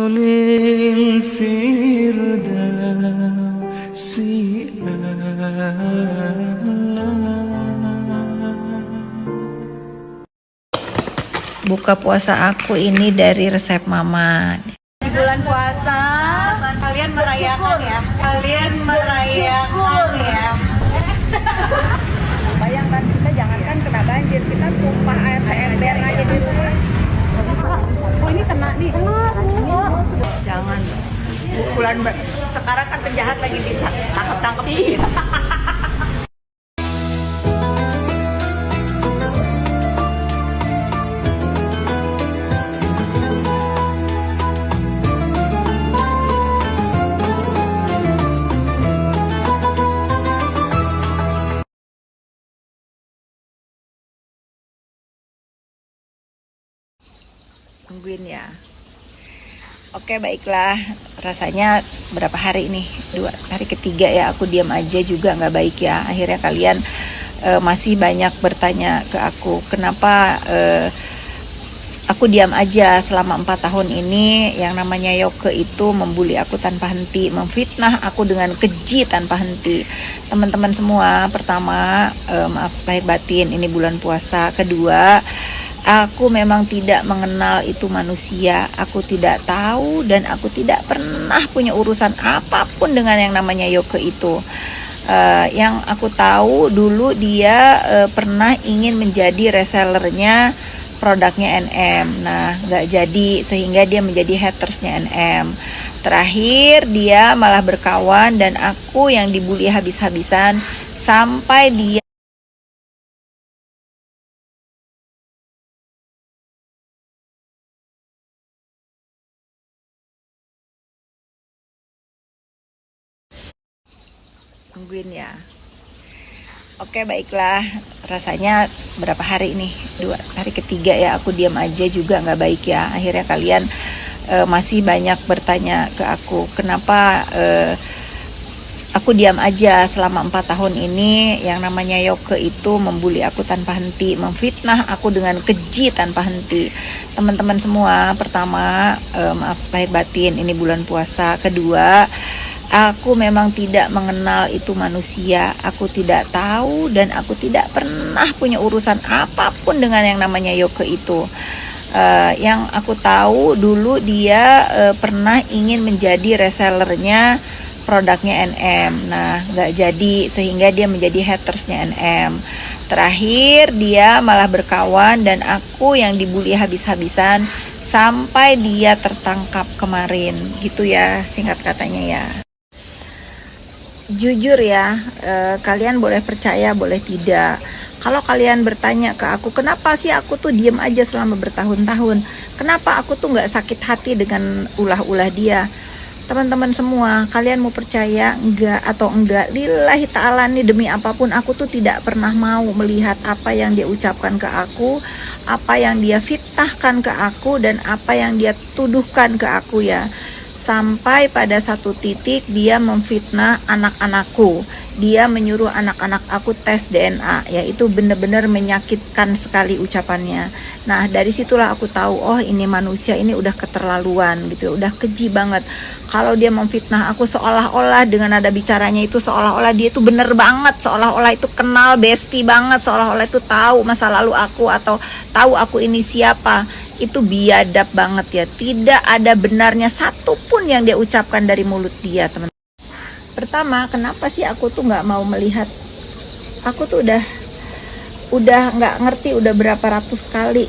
للفردوس Buka puasa aku ini dari resep mama. Di bulan puasa kalian merayakan ya, bayangkan kita jangankan kena banjir, kita tumpah air seember aja di rumah. Oh ini kena nih, jangan. Sekarang kan penjahat lagi ditangkap. Tungguin ya. Oke baiklah, rasanya berapa hari ini? 2 hari ketiga ya aku diam aja juga nggak baik ya. Akhirnya kalian masih banyak bertanya ke aku kenapa aku diam aja selama 4 tahun ini. Yang namanya Yoke itu membuli aku tanpa henti, memfitnah aku dengan keji tanpa henti. Teman-teman semua, pertama maaf lahir batin, ini bulan puasa. Kedua, aku memang tidak mengenal itu manusia. Aku tidak tahu dan aku tidak pernah punya urusan apapun dengan yang namanya Yoke itu. Yang aku tahu dulu dia pernah ingin menjadi resellernya produknya NM. Nah nggak jadi, sehingga dia menjadi hatersnya NM. Terakhir dia malah berkawan dan aku yang dibully habis-habisan sampai dia tungguin ya. Oke baiklah, rasanya berapa hari ini? 2 hari ketiga ya aku diam aja juga nggak baik ya. Akhirnya kalian masih banyak bertanya ke aku kenapa aku diam aja selama 4 tahun ini. Yang namanya Yoke itu membuli aku tanpa henti, memfitnah aku dengan keji tanpa henti. Teman-teman semua, pertama maaf lahir batin, ini bulan puasa. Kedua, aku memang tidak mengenal itu manusia. Aku tidak tahu dan aku tidak pernah punya urusan apapun dengan yang namanya Yoke itu. Yang aku tahu dulu dia pernah ingin menjadi resellernya produknya NM. Nah nggak jadi, sehingga dia menjadi hatersnya NM. Terakhir dia malah berkawan dan aku yang dibully habis-habisan sampai dia tertangkap kemarin. Gitu ya singkat katanya ya. Jujur ya, kalian boleh percaya boleh tidak. Kalau kalian bertanya ke aku kenapa sih aku tuh diem aja selama bertahun-tahun, kenapa aku tuh nggak sakit hati dengan ulah-ulah dia. Teman-teman semua, kalian mau percaya enggak atau enggak, lillahi ta'ala nih, demi apapun aku tuh tidak pernah mau melihat apa yang dia ucapkan ke aku, apa yang dia fitnahkan ke aku, dan apa yang dia tuduhkan ke aku ya. Sampai pada satu titik dia memfitnah anak-anakku. Dia menyuruh anak-anak aku tes DNA, ya itu benar-benar menyakitkan sekali ucapannya. Nah dari situlah aku tahu, oh ini manusia ini udah keterlaluan gitu, udah keji banget. Kalau dia memfitnah aku seolah-olah dengan nada bicaranya itu seolah-olah dia itu bener banget, seolah-olah itu kenal bestie banget, seolah-olah itu tahu masa lalu aku atau tahu aku ini siapa. Itu biadab banget ya, tidak ada benarnya satupun yang dia ucapkan dari mulut dia teman. Pertama, kenapa sih aku tuh nggak mau melihat? Aku tuh udah nggak ngerti udah berapa ratus kali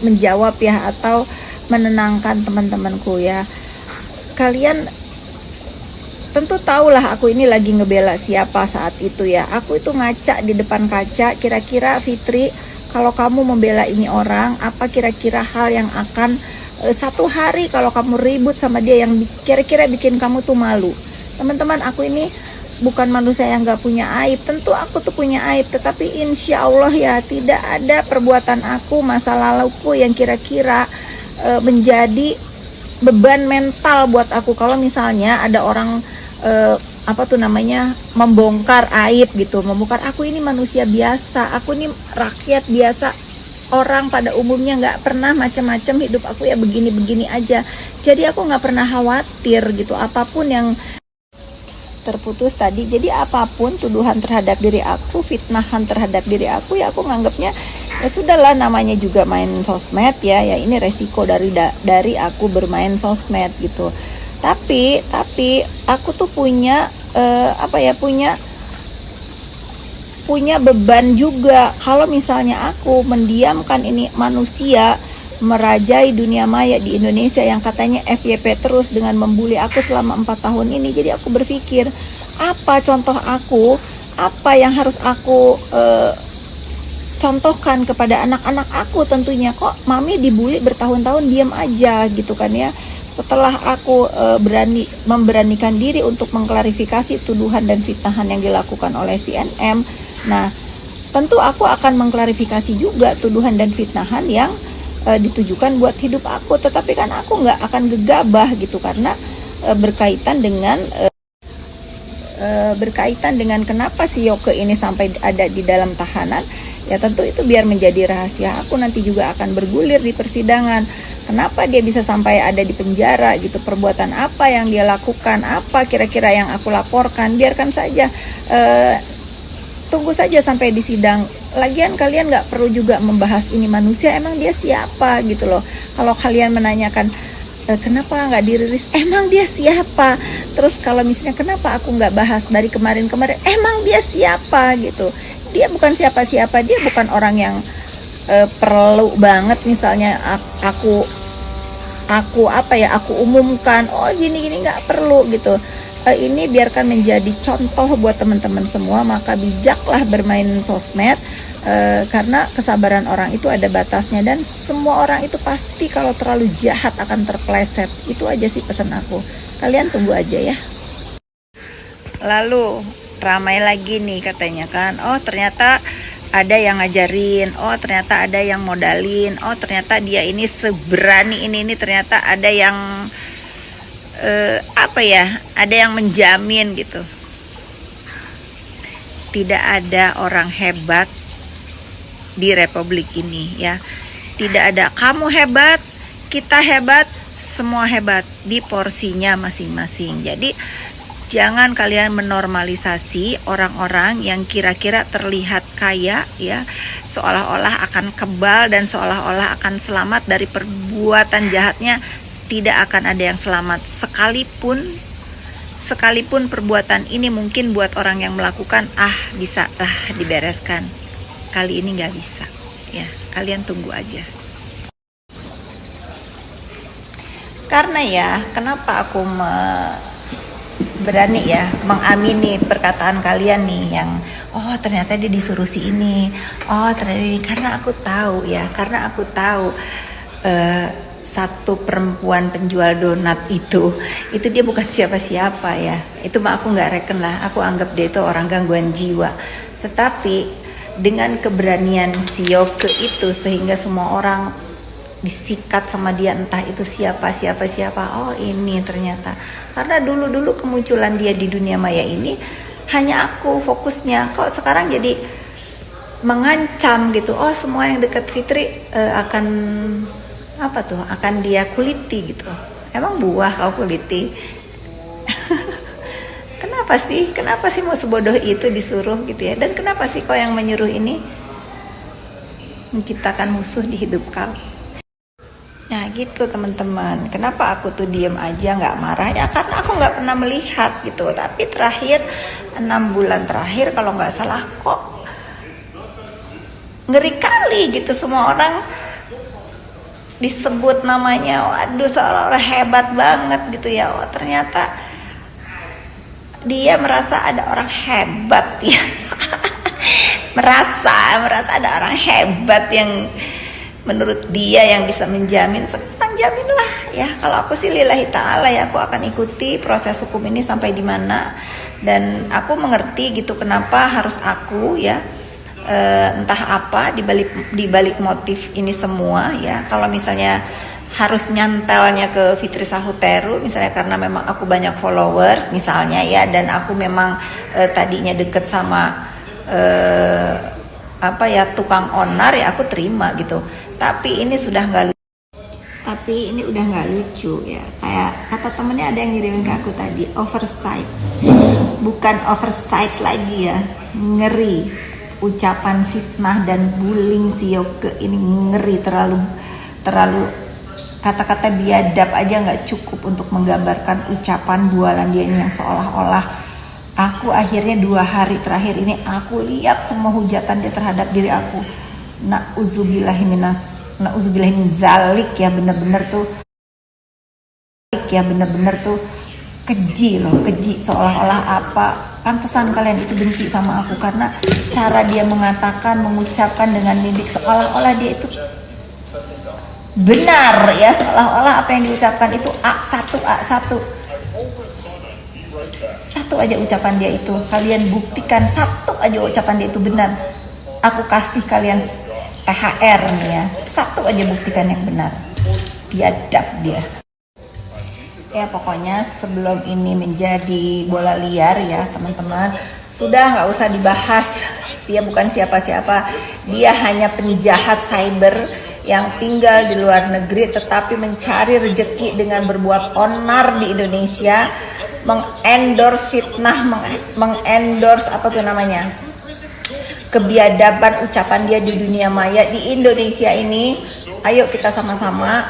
menjawab ya atau menenangkan teman-temanku ya. Kalian tentu tahulah aku ini lagi ngebela siapa saat itu ya. Aku itu ngaca di depan kaca, kira-kira Fitri, kalau kamu membela ini orang, apa kira-kira hal yang akan satu hari kalau kamu ribut sama dia yang kira-kira bikin kamu tuh malu. Teman-teman, aku ini bukan manusia yang gak punya aib. Tentu aku tuh punya aib, tetapi insya Allah ya tidak ada perbuatan aku, masa laluku yang kira-kira menjadi beban mental buat aku. Kalau misalnya ada orang membongkar aib gitu, membongkar aku ini manusia biasa, aku ini rakyat biasa, orang pada umumnya nggak pernah macam-macam, hidup aku ya begini-begini aja. Jadi aku nggak pernah khawatir gitu apapun yang terputus tadi. Jadi apapun tuduhan terhadap diri aku, fitnahan terhadap diri aku, ya aku nganggapnya ya sudahlah, namanya juga main sosmed ya ini resiko dari aku bermain sosmed gitu. Tapi aku tuh punya punya beban juga. Kalau misalnya aku mendiamkan ini manusia merajai dunia maya di Indonesia yang katanya FYP terus dengan membuli aku selama 4 tahun ini. Jadi aku berpikir, apa contoh aku, apa yang harus aku contohkan kepada anak-anak aku. Tentunya kok mami dibully bertahun-tahun diam aja gitu kan ya. Setelah aku memberanikan diri untuk mengklarifikasi tuduhan dan fitnahan yang dilakukan oleh CNM, nah tentu aku akan mengklarifikasi juga tuduhan dan fitnahan yang ditujukan buat hidup aku. Tetapi kan aku nggak akan gegabah gitu, karena berkaitan dengan kenapa si Yoke ini sampai ada di dalam tahanan. Ya tentu itu biar menjadi rahasia aku, nanti juga akan bergulir di persidangan. Kenapa dia bisa sampai ada di penjara gitu, perbuatan apa yang dia lakukan, apa kira-kira yang aku laporkan. Biarkan saja, tunggu saja sampai di sidang. Lagian kalian nggak perlu juga membahas ini manusia, emang dia siapa gitu loh. Kalau kalian menanyakan kenapa nggak dirilis, emang dia siapa. Terus kalau misalnya kenapa aku nggak bahas dari kemarin-kemarin, emang dia siapa gitu. Dia bukan siapa-siapa, dia bukan orang yang perlu banget misalnya aku umumkan, oh gini-gini, nggak perlu gitu. Ini biarkan menjadi contoh buat teman-teman semua. Maka bijaklah bermain sosmed, karena kesabaran orang itu ada batasnya, dan semua orang itu pasti kalau terlalu jahat akan terpleset. Itu aja sih pesan aku, kalian tunggu aja ya. Lalu ramai lagi nih katanya kan, oh ternyata ada yang ngajarin, oh ternyata ada yang modalin, oh ternyata dia ini seberani ini ternyata ada yang ada yang menjamin gitu. Tidak ada orang hebat di republik ini ya. Tidak ada kamu hebat, kita hebat, semua hebat di porsinya masing-masing. Jadi jangan kalian menormalisasi orang-orang yang kira-kira terlihat kaya ya, seolah-olah akan kebal dan seolah-olah akan selamat dari perbuatan jahatnya. Tidak akan ada yang selamat, sekalipun perbuatan ini mungkin buat orang yang melakukan bisa lah dibereskan. Kali ini nggak bisa ya, kalian tunggu aja. Karena ya, kenapa aku berani ya mengamini perkataan kalian nih yang oh ternyata dia disuruh si ini, oh ternyata ini, karena aku tahu satu perempuan penjual donat itu dia bukan siapa-siapa ya. Itu mah aku nggak reken lah, aku anggap dia itu orang gangguan jiwa. Tetapi dengan keberanian si Yoke itu sehingga semua orang disikat sama dia, entah itu siapa. Oh ini ternyata, karena dulu kemunculan dia di dunia maya ini hanya aku fokusnya, kok sekarang jadi mengancam gitu. Oh semua yang dekat Fitri akan dia kuliti gitu. Emang buah kau kuliti? Kenapa sih mau sebodoh itu disuruh gitu ya? Dan kenapa sih kau yang menyuruh ini menciptakan musuh di hidup kau? Nah gitu teman-teman, kenapa aku tuh diem aja nggak marah ya, karena aku nggak pernah melihat gitu. Tapi terakhir 6 bulan terakhir kalau nggak salah, kok ngeri kali gitu, semua orang disebut namanya, waduh seolah-olah hebat banget gitu ya. Oh ternyata dia merasa ada orang hebat ya. merasa ada orang hebat yang menurut dia yang bisa menjamin. Sekarang jaminlah ya. Kalau aku sih lillahi ta'ala ya, aku akan ikuti proses hukum ini sampai di mana. Dan aku mengerti gitu kenapa harus aku ya, entah apa dibalik motif ini semua ya. Kalau misalnya harus nyantelnya ke Fitri Sahuteru misalnya karena memang aku banyak followers misalnya ya, dan aku memang tadinya deket sama tukang onar ya aku terima gitu. Tapi ini sudah nggak lucu ya. Kayak kata temennya ada yang ngirimin ke aku tadi, oversight. Bukan oversight lagi ya, ngeri. Ucapan fitnah dan bullying si Yoke ini ngeri, terlalu kata-kata biadab aja nggak cukup untuk menggambarkan ucapan bualan dia ini yang seolah-olah aku akhirnya 2 hari terakhir ini aku lihat semua hujatan dia terhadap diri aku. Na'udzubillahin zalik ya, bener-bener tuh keji seolah-olah pantesan kalian itu benci sama aku karena cara dia mengucapkan dengan mimik seolah-olah dia itu benar ya, seolah-olah apa yang diucapkan itu satu aja ucapan dia itu kalian buktikan, satu aja ucapan dia itu benar, aku kasih kalian THR nih ya, satu aja buktikan yang benar. Biadab dia ya. Pokoknya sebelum ini menjadi bola liar ya teman-teman, sudah nggak usah dibahas. Dia bukan siapa-siapa, dia hanya penjahat cyber yang tinggal di luar negeri tetapi mencari rejeki dengan berbuat onar di Indonesia, mengendorse fitnah, mengendorse kebiadaban ucapan dia di dunia maya di Indonesia ini. Ayo kita sama-sama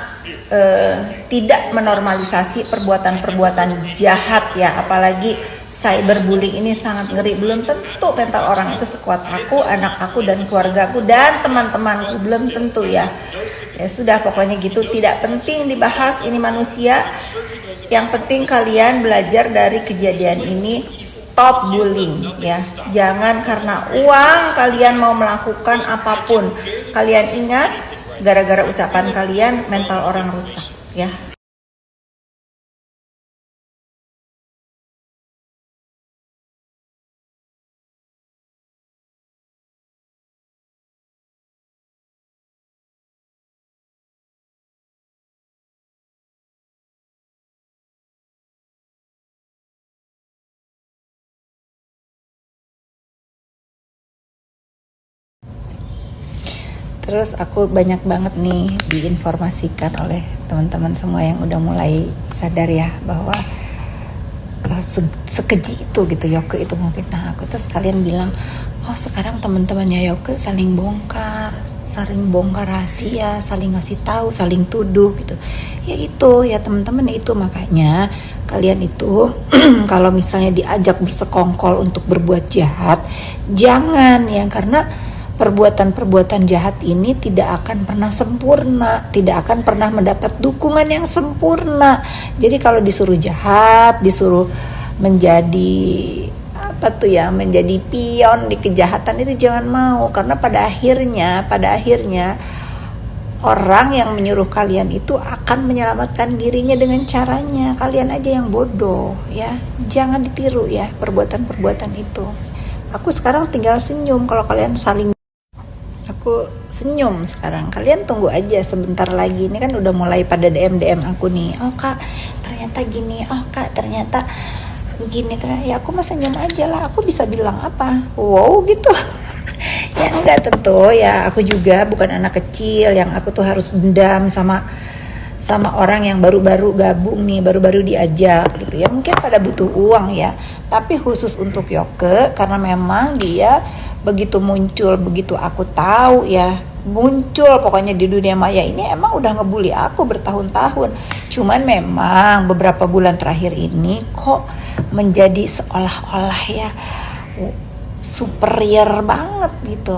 tidak menormalisasi perbuatan-perbuatan jahat ya, apalagi cyberbullying ini sangat ngeri. Belum tentu mental orang itu sekuat aku, anak aku dan keluargaku dan teman-temanku, belum tentu ya. Ya sudah, pokoknya gitu, tidak penting dibahas, ini manusia. Yang penting kalian belajar dari kejadian ini, stop bullying ya. Jangan karena uang kalian mau melakukan apapun. Kalian ingat, gara-gara ucapan kalian mental orang rusak ya. Terus aku banyak banget nih diinformasikan oleh teman-teman semua yang udah mulai sadar ya bahwa sekeji itu gitu Yoke itu mau fitnah aku. Terus kalian bilang, oh sekarang teman-temannya Yoke saling bongkar rahasia, saling ngasih tahu, saling tuduh gitu. Ya itu ya teman-teman, itu makanya kalian itu kalau misalnya diajak bersekongkol untuk berbuat jahat, jangan ya, karena perbuatan-perbuatan jahat ini tidak akan pernah sempurna, tidak akan pernah mendapat dukungan yang sempurna. Jadi kalau disuruh jahat, disuruh menjadi menjadi pion di kejahatan, itu jangan mau, karena pada akhirnya orang yang menyuruh kalian itu akan menyelamatkan dirinya dengan caranya. Kalian aja yang bodoh ya. Jangan ditiru ya perbuatan-perbuatan itu. Aku sekarang tinggal senyum kalau kalian saling. Aku senyum sekarang. Kalian tunggu aja sebentar lagi. Ini kan udah mulai pada DM aku nih. Oh kak, ternyata gini. Oh kak, ternyata begini. Ya aku mah senyum aja lah. Aku bisa bilang apa? Wow gitu. Ya enggak, tentu ya. Aku juga bukan anak kecil yang aku tuh harus dendam sama orang yang baru-baru gabung nih, baru-baru diajak gitu ya. Mungkin pada butuh uang ya. Tapi khusus untuk Yoke, karena memang dia begitu muncul, begitu aku tahu ya, muncul pokoknya di dunia maya ini, emang udah ngebully aku bertahun-tahun. Cuman memang beberapa bulan terakhir ini kok menjadi seolah-olah ya superior banget gitu.